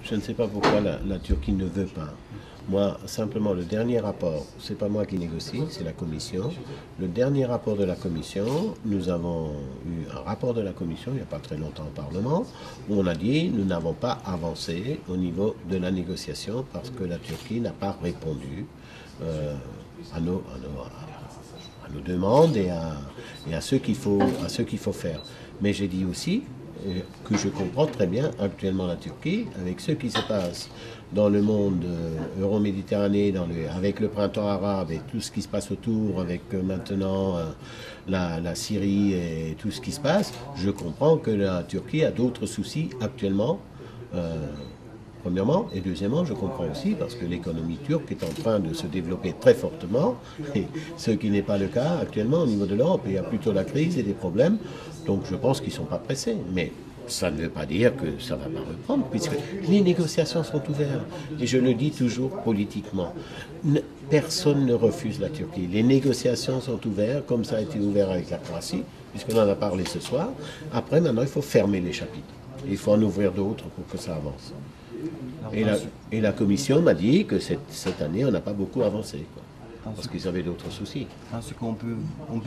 Je ne sais pas pourquoi la Turquie ne veut pas. Moi, simplement, le dernier rapport, c'est pas moi qui négocie, c'est la Commission. Le dernier rapport de la Commission, nous avons eu un rapport de la Commission, il n'y a pas très longtemps au Parlement, où on a dit nous n'avons pas avancé au niveau de la négociation parce que la Turquie n'a pas répondu à nos demandes et à ce qu'il faut faire. Mais j'ai dit aussi que je comprends très bien actuellement la Turquie, avec ce qui se passe dans le monde euro-méditerranéen, avec le printemps arabe et tout ce qui se passe autour, avec maintenant la Syrie et tout ce qui se passe, je comprends que la Turquie a d'autres soucis actuellement. Premièrement, et deuxièmement, je comprends aussi parce que l'économie turque est en train de se développer très fortement, et ce qui n'est pas le cas actuellement au niveau de l'Europe. Il y a plutôt la crise et des problèmes, donc je pense qu'ils ne sont pas pressés. Mais ça ne veut pas dire que ça ne va pas reprendre, puisque les négociations sont ouvertes. Et je le dis toujours politiquement. Personne ne refuse la Turquie. Les négociations sont ouvertes, comme ça a été ouvert avec la Croatie, puisqu'on en a parlé ce soir. Après, maintenant, il faut fermer les chapitres. Il faut en ouvrir d'autres pour que ça avance. Et la Commission m'a dit que cette année, on n'a pas beaucoup avancé, quoi, parce qu'ils avaient d'autres soucis. Parce qu'on peut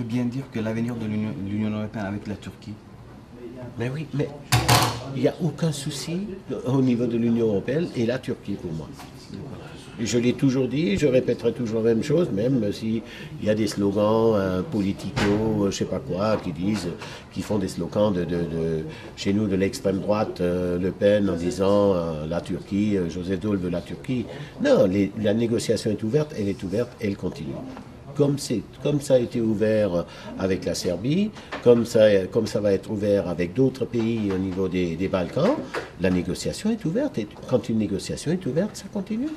bien dire que l'avenir de l'Union européenne avec la Turquie. Mais oui, mais il n'y a aucun souci au niveau de l'Union européenne et la Turquie pour moi. Et je l'ai toujours dit, je répéterai toujours la même chose, même s'il y a des slogans politico, je ne sais pas quoi, qui font des slogans chez nous de l'extrême droite, Le Pen en disant la Turquie, Joseph Daul veut la Turquie. Non, la négociation est ouverte, elle continue. Comme ça a été ouvert avec la Serbie, comme ça va être ouvert avec d'autres pays au niveau des Balkans, la négociation est ouverte. Et quand une négociation est ouverte, ça continue.